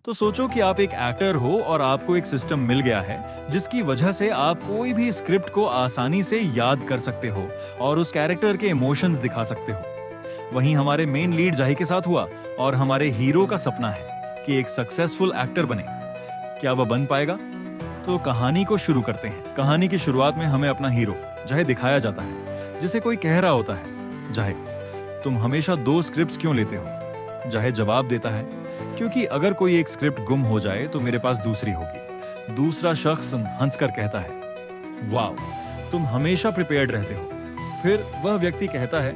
तो सोचो कि आप एक एक्टर हो और आपको एक सिस्टम मिल गया है जिसकी वजह से आप कोई भी स्क्रिप्ट को आसानी से याद कर सकते हो और उस कैरेक्टर के इमोशंस दिखा सकते हो। वहीं हमारे मेन लीड जाही के साथ हुआ और हमारे हीरो का सपना है कि एक सक्सेसफुल एक्टर बने। क्या वह बन पाएगा? तो कहानी को शुरू करते हैं। कहानी की शुरुआत में हमें अपना हीरो जाहे दिखाया जाता है, जिसे कोई कह रहा होता है, जाहे तुम हमेशा 2 स्क्रिप्ट्स क्यों लेते हो? जाहे जवाब देता है, क्योंकि अगर कोई एक स्क्रिप्ट गुम हो जाए तो मेरे पास दूसरी होगी। दूसरा शख्स हंसकर कहता है, वाव, तुम हमेशा प्रिपेयर्ड रहते हो। फिर वह व्यक्ति कहता है,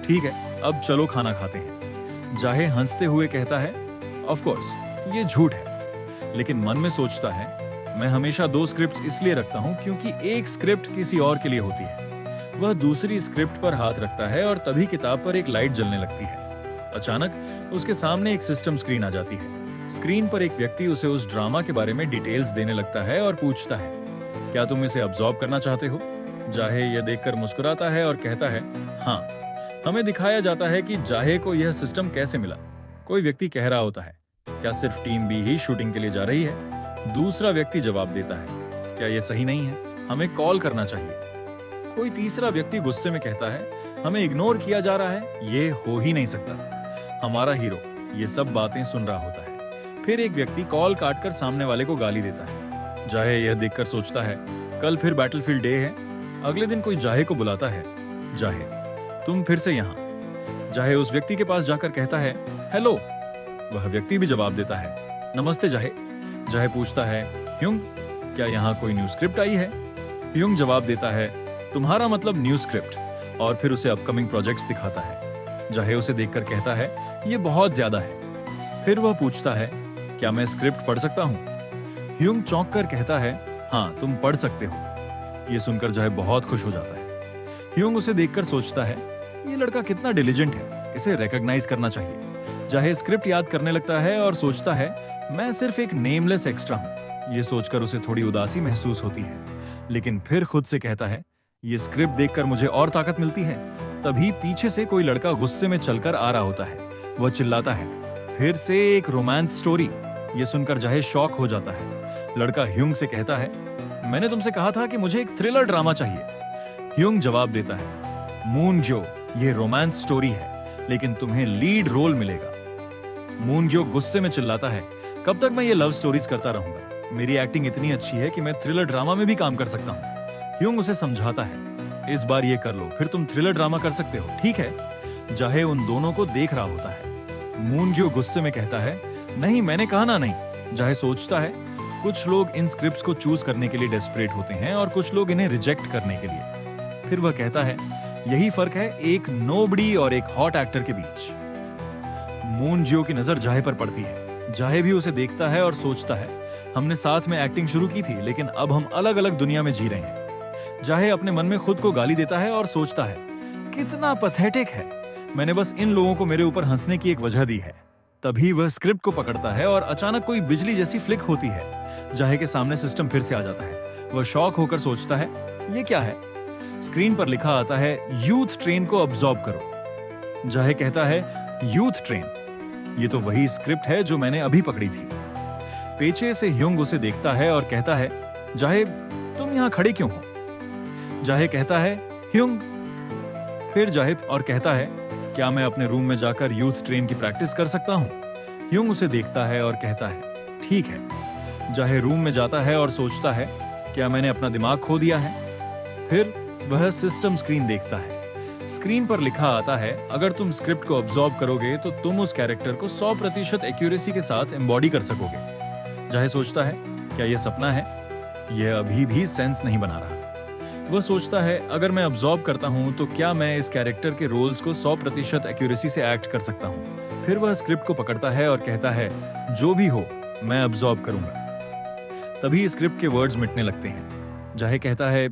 ठीक है, अब चलो खाना खाते हैं। जाहे हंसते हुए कहता है, ऑफ कोर्स ये झूठ है, लेकिन मन में सोचता है, मैं हमेशा 2 स्क्रिप्ट्स इसलिए रखता हूं क्योंकि एक स्क्रिप्ट किसी और के लिए होती है। वह दूसरी स्क्रिप्ट पर हाथ रखता है और तभी किताब पर एक लाइट जलने लगती है। अचानक उसके सामने एक सिस्टम स्क्रीन आ जाती है। स्क्रीन पर एक व्यक्ति उसे उस ड्रामा के बारे में डिटेल्स देने लगता है और पूछता है, क्या तुम इसे अब्सॉर्ब करना चाहते हो? जाहे यह देखकर मुस्कुराता है और कहता है, हाँ। हमें दिखाया जाता है कि जाहे को यह सिस्टम कैसे मिला। कोई व्यक्ति कह रहा होता है, क्या सिर्फ टीम बी ही शूटिंग के लिए जा रही है? दूसरा व्यक्ति जवाब देता है, क्या यह सही नहीं है? हमें कॉल करना चाहिए। कोई तीसरा व्यक्ति गुस्से में कहता है, हमें इग्नोर किया जा रहा है, ये हो ही नहीं सकता। हमारा हीरो ये सब बातें सुन रहा होता है। फिर एक व्यक्ति कॉल काटकर सामने वाले को गाली देता है। जाहे यह देखकर सोचता है, कल फिर बैटलफील्ड डे है। अगले दिन कोई जाहे को बुलाता है, जाहे तुम फिर से यहाँ। जाहे उस व्यक्ति के पास जाकर कहता है, हेलो। वह व्यक्ति भी जवाब देता है, नमस्ते जाहे। जाहे पूछता है, ह्यूंग, क्या यहाँ कोई न्यू स्क्रिप्ट आई है? ह्यूंग जवाब देता है, तुम्हारा मतलब न्यू स्क्रिप्ट, और फिर उसे अपकमिंग प्रोजेक्ट्स दिखाता है। जाहे उसे देखकर कहता है, ये बहुत ज्यादा है। फिर वह पूछता है, क्या मैं स्क्रिप्ट पढ़ सकता हूँ? ह्यूंग चौंक कर कहता है, हाँ तुम पढ़ सकते हो। ये सुनकर जाहे बहुत खुश हो जाता है। ह्यूंग उसे देखकर सोचता है, ये लड़का कितना डिलिजेंट है, इसे रिकॉग्नाइज करना चाहिए। जाहे स्क्रिप्ट याद करने लगता है और सोचता है, मैं सिर्फ एक नेमलेस एक्स्ट्रा हूँ। ये सोचकर उसे थोड़ी उदासी महसूस होती है, लेकिन फिर खुद से कहता है, ये स्क्रिप्ट देखकर मुझे और ताकत मिलती है। तभी पीछे से कोई लड़का गुस्से में चलकर आ रहा होता है। वह चिल्लाता है, फिर से एक रोमांस स्टोरी। ये सुनकर जाहे शॉक हो जाता है। लड़का ह्यूंग से कहता है, मैंने तुमसे कहा था कि मुझे एक थ्रिलर ड्रामा चाहिए। ह्यूंग जवाब देता है, मूनग्यो, ये रोमांस स्टोरी है, लेकिन तुम्हें लीड रोल मिलेगा। मूनग्यो गुस्से में चिल्लाता है, कब तक मैं ये लव स्टोरीज करता रहूंगा? मेरी एक्टिंग इतनी अच्छी है कि मैं थ्रिलर ड्रामा में भी काम कर सकता हूँ। ह्यूंग उसे समझाता है, इस बार ये कर लो, फिर तुम थ्रिलर ड्रामा कर सकते हो, ठीक है? जाहे उन दोनों को देख रहा होता है। मूनग्यो गुस्से में कहता है, नहीं, मैंने कहा ना नहीं। जाहे सोचता है, कुछ लोग इन स्क्रिप्ट्स को चूज करने के लिए डेस्परेट होते हैं और कुछ लोग इन्हें रिजेक्ट करने के लिए। फिर वह कहता है, यही फर्क है एक नोबडी और एक हॉट एक्टर के बीच। मूनग्यो की नजर जाहे पर पड़ती है। जाहे भी उसे देखता है और सोचता है, हमने साथ में एक्टिंग शुरू की थी, लेकिन अब हम अलग अलग दुनिया में जी रहे हैं। जाहे अपने मन में खुद को गाली देता है और सोचता है, कितना पैथेटिक है, मैंने बस इन लोगों को मेरे ऊपर हंसने की एक वजह दी है। तभी वह स्क्रिप्ट को पकड़ता है और अचानक कोई बिजली जैसी फ्लिक होती है। जाहे के सामने सिस्टम फिर से आ जाता है। वह शॉक होकर सोचता है, ये क्या है? स्क्रीन पर लिखा आता है, यूथ ट्रेन को अब्सॉर्ब करो। जाहे कहता है, यूथ ट्रेन, ये तो वही स्क्रिप्ट है जो मैंने अभी पकड़ी थी। पीछे से ह्यूंग उसे देखता है और कहता है, जाहे तुम यहाँ खड़े क्यों हो? जाहे कहता है, ह्यूंग। फिर जाहे और कहता है, क्या मैं अपने रूम में जाकर यूथ ट्रेन की प्रैक्टिस कर सकता हूँ? ह्यूंग उसे देखता है और कहता है, ठीक है। जाहे रूम में जाता है और सोचता है, क्या मैंने अपना दिमाग खो दिया है? फिर वह सिस्टम स्क्रीन देखता है। स्क्रीन पर लिखा आता है, अगर तुम स्क्रिप्ट को अब्सॉर्ब करोगे तो तुम उस कैरेक्टर को 100% एक्यूरेसी के साथ एम्बॉडी कर सकोगे। जाहे सोचता है, क्या यह सपना है? यह अभी भी सेंस नहीं बना रहा। वह सोचता है, अगर मैं अब्सॉर्ब करता हूं तो क्या मैं इस कैरेक्टर के रोल्स को 100% एक्यूरेसी से एक्ट कर सकता हूं? फिर वह स्क्रिप्ट को पकड़ता है और कहता है, जो भी हो, मैं अब्सॉर्ब करूंगा। तभी स्क्रिप्ट के वर्ड्स मिटने लगते हैं। जाहे कहता है,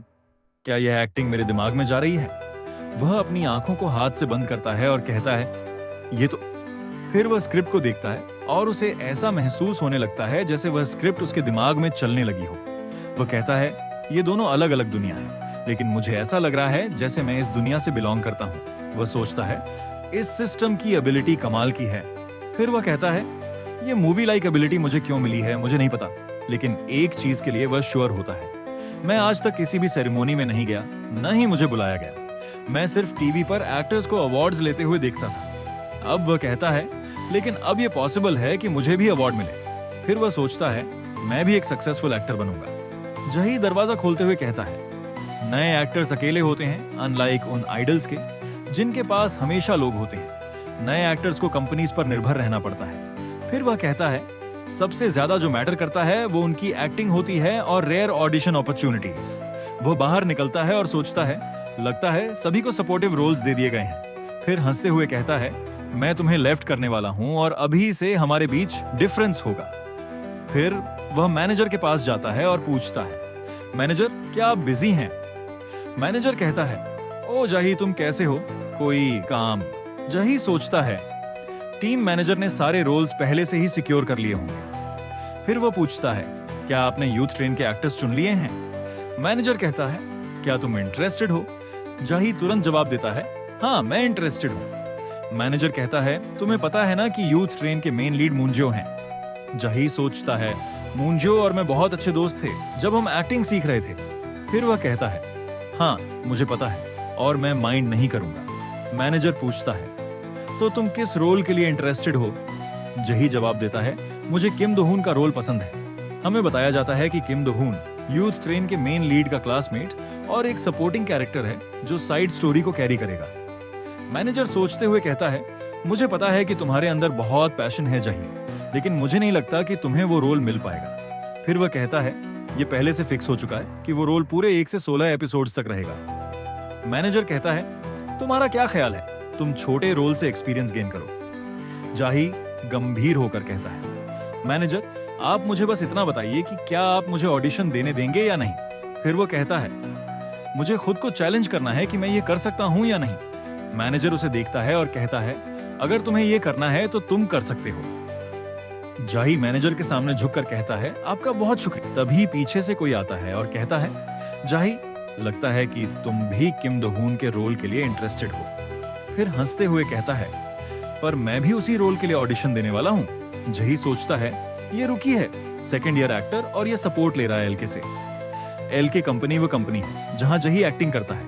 क्या यह एक्टिंग मेरे दिमाग में जा रही है? वह अपनी आंखों को हाथ से बंद करता है और कहता है, ये तो। फिर वह स्क्रिप्ट को देखता है और उसे ऐसा महसूस होने लगता है जैसे वह स्क्रिप्ट उसके दिमाग में चलने लगी हो। वह कहता है, ये दोनों अलग अलग दुनिया है, लेकिन मुझे ऐसा लग रहा है जैसे मैं इस दुनिया से बिलोंग करता हूँ। वह सोचता है, इस सिस्टम की एबिलिटी कमाल की है। फिर वह कहता है, ये मूवी लाइक एबिलिटी मुझे क्यों मिली है मुझे नहीं पता, लेकिन एक चीज के लिए वह श्योर होता है, मैं आज तक किसी भी सेरेमोनी में नहीं गया, न ही मुझे बुलाया गया। मैं सिर्फ टीवी पर एक्टर्स को अवार्ड्स लेते हुए देखता था। अब वह कहता है, लेकिन अब यह पॉसिबल है कि मुझे भी अवार्ड मिले। फिर वह सोचता है, मैं भी एक सक्सेसफुल एक्टर बनूंगा। जही दरवाजा खोलते हुए कहता है, नए एक्टर्स अकेले होते हैं, अनलाइक उन आइडल्स के जिनके पास हमेशा लोग होते हैं। नए एक्टर्स को कंपनीज पर निर्भर रहना पड़ता है। फिर वह कहता है, सबसे ज्यादा जो मैटर करता है वो उनकी एक्टिंग होती है और रेयर ऑडिशन अपॉर्चुनिटीज। वह बाहर निकलता है और सोचता है, लगता है सभी को सपोर्टिव रोल्स दे दिए गए हैं। फिर हंसते हुए कहता है, मैं तुम्हें लेफ्ट करने वाला हूं और अभी से हमारे बीच डिफरेंस होगा। फिर वह मैनेजर के पास जाता है और पूछता है, मैनेजर क्या आप बिजी हैं? मैनेजर कहता है, ओ जाही तुम कैसे हो, कोई काम? जाही सोचता है, टीम मैनेजर ने सारे रोल्स पहले से ही सिक्योर कर लिए होंगे। फिर वह पूछता है, क्या आपने यूथ ट्रेन के एक्टर्स चुन लिए हैं? मैनेजर कहता है, क्या तुम इंटरेस्टेड हो? जाही तुरंत जवाब देता है, हाँ मैं इंटरेस्टेड हूँ। मैनेजर कहता है, तुम्हें पता है ना कि यूथ ट्रेन के मेन लीड मुंजो हैं। जाही सोचता है, मुंजो और मैं बहुत अच्छे दोस्त थे जब हम एक्टिंग सीख रहे थे। फिर वह कहता है, हाँ मुझे पता है और मैं माइंड नहीं करूंगा। मैनेजर पूछता है, तो तुम किस रोल के लिए इंटरेस्टेड हो? जही जवाब देता है, मुझे किम दो-होon का रोल पसंद है। हमें बताया जाता है कि किम दो-होon यूथ ट्रेन के मेन लीड का क्लासमेट और एक सपोर्टिंग कैरेक्टर है जो साइड स्टोरी को कैरी करेगा। मैनेजर सोचते हुए कहता है, मुझे पता है कि तुम्हारे अंदर बहुत पैशन है जही, लेकिन मुझे नहीं लगता कि तुम्हें वो रोल मिल पाएगा। फिर वह कहता है, ये पहले से फिक्स हो चुका है कि वो रोल पूरे 1 से 16 एपिसोड्स तक रहेगा। मैनेजर कहता है, तुम्हारा क्या ख्याल है, तुम छोटे रोल से एक्सपीरियंस गेन करो। जाही गंभीर होकर कहता है, मैनेजर आप मुझे बस इतना बताइए कि क्या आप मुझे ऑडिशन देने देंगे या नहीं? फिर वो कहता है, मुझे खुद को चैलेंज करना है कि मैं ये कर सकता हूं या नहीं। मैनेजर उसे देखता है और कहता है, अगर तुम्हें ये करना है तो तुम कर सकते हो। जाही मैनेजर के सामने झुककर कहता है, आपका बहुत शुक्रिया। तभी पीछे से कोई आता है और कहता है, जाही लगता है कि तुम भी किम दो-होon के रोल के लिए इंटरेस्टेड हो। फिर हंसते हुए कहता है, पर मैं भी उसी रोल के लिए ऑडिशन देने वाला हूं। जही सोचता है, ये रुकी है, सेकंड ईयर एक्टर और ये सपोर्ट ले रहा है एलके से। एलके कंपनी वो कंपनी है जहां जही एक्टिंग करता है।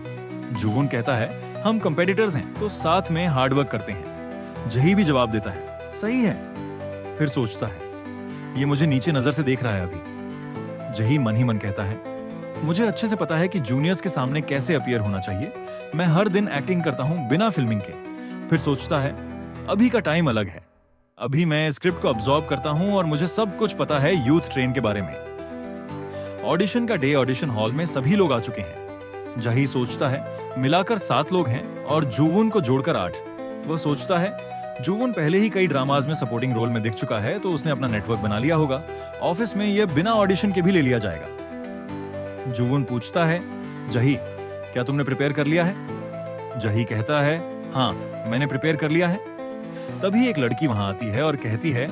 जुवून कहता है, हम कंपेटिटर्स हैं तो साथ में हार्डवर्क करते हैं। जही भी जवाब देता है, सही है। फिर सोचता है, ये मुझे नीचे नजर से देख रहा है अभी। जही मन ही मन कहता है, मुझे अच्छे से पता है कि जूनियर्स के सामने कैसे अपीयर होना चाहिए। मैं हर दिन एक्टिंग करता हूं बिना फिल्मिंग के। फिर सोचता है, अभी का टाइम अलग है। अभी मैं स्क्रिप्ट को अब्सॉर्ब करता हूं और मुझे सब कुछ पता है यूथ ट्रेन के बारे में। ऑडिशन का डे ऑडिशन हॉल में सभी लोग आ चुके हैं। जाही सोचता है, मिलाकर 7 लोग हैं और जुवून को जोड़कर 8। वह सोचता है, जुवून पहले ही कई ड्रामाज में सपोर्टिंग रोल में दिख चुका है तो उसने अपना नेटवर्क बना लिया होगा। ऑफिस में यह बिना ऑडिशन के भी ले लिया जाएगा। जुवून पूछता है, जही क्या तुमने प्रिपेयर कर लिया है? जही कहता है, हाँ मैंने प्रिपेयर कर लिया है। तभी एक लड़की वहां आती है और कहती है,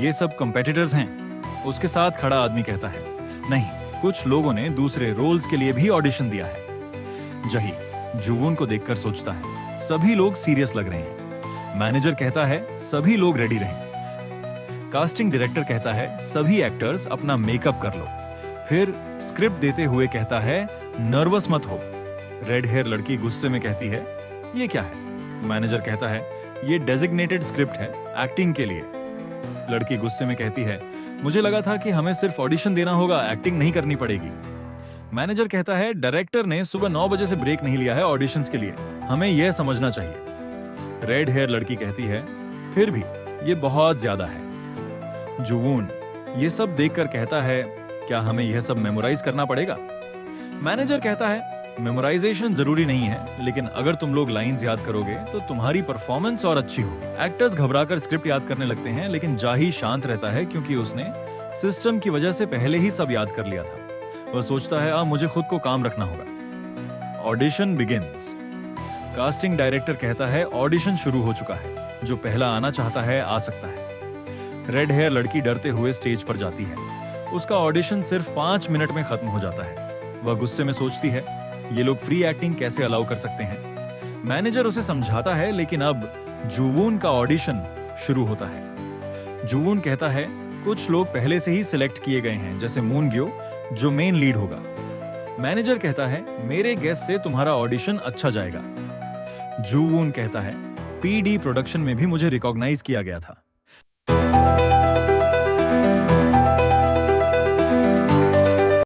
ये सब कंपेटिटर्स हैं। उसके साथ खड़ा आदमी कहता है, नहीं, कुछ लोगों ने दूसरे रोल्स के लिए भी ऑडिशन दिया है। जही जुवून को देखकर सोचता है, सभी लोग सीरियस लग रहे हैं। मैनेजर कहता है, सभी लोग रेडी रहें। कास्टिंग डायरेक्टर कहता है, सभी एक्टर्स अपना मेकअप कर लो। फिर स्क्रिप्ट देते हुए कहता है, नर्वस मत हो। रेड हेयर लड़की गुस्से में कहती है, ये क्या है? मैनेजर कहता है, ये डेजिग्नेटेड स्क्रिप्ट है एक्टिंग के लिए। लड़की गुस्से में कहती है, मुझे लगा था कि हमें सिर्फ ऑडिशन देना होगा, एक्टिंग नहीं करनी पड़ेगी। मैनेजर कहता है, डायरेक्टर ने सुबह 9 बजे से ब्रेक नहीं लिया है ऑडिशंस के लिए, हमें यह समझना चाहिए। रेड हेयर लड़की कहती है, फिर भी ये बहुत ज्यादा है। जुवून ये सब देखकर कहता है, क्या हमें यह सब मेमोराइज करना पड़ेगा? मैनेजर कहता है, मेमोराइजेशन जरूरी नहीं है, लेकिन अगर तुम लोग लाइंस याद करोगे तो तुम्हारी परफॉर्मेंस और अच्छी होगी। एक्टर्स घबराकर स्क्रिप्ट याद करने लगते हैं, लेकिन जाही शांत रहता है क्योंकि उसने सिस्टम की वजह से पहले ही सब याद कर लिया था। वह सोचता है, अब मुझे खुद को काम रखना होगा। Audition begins. कास्टिंग डायरेक्टर कहता है, ऑडिशन शुरू हो चुका है, जो पहला आना चाहता है आ सकता है। रेड हेयर लड़की डरते हुए स्टेज पर जाती है। उसका ऑडिशन सिर्फ 5 मिनट में खत्म हो जाता है। वह गुस्से में सोचती है, ये लोग फ्री एक्टिंग कैसे अलाउ कर सकते हैं? मैनेजर उसे समझाता है, लेकिन अब जुवून का ऑडिशन शुरू होता है। जूवून कहता है, कुछ लोग पहले से ही सिलेक्ट किए गए हैं, जैसे मून ग्यो, जो मेन लीड होगा। मैनेजर कहता है, मेरे गेस से तुम्हारा ऑडिशन अच्छा जाएगा। जूवून कहता है, पीडी प्रोडक्शन में भी मुझे रिकॉग्नाइज किया गया था।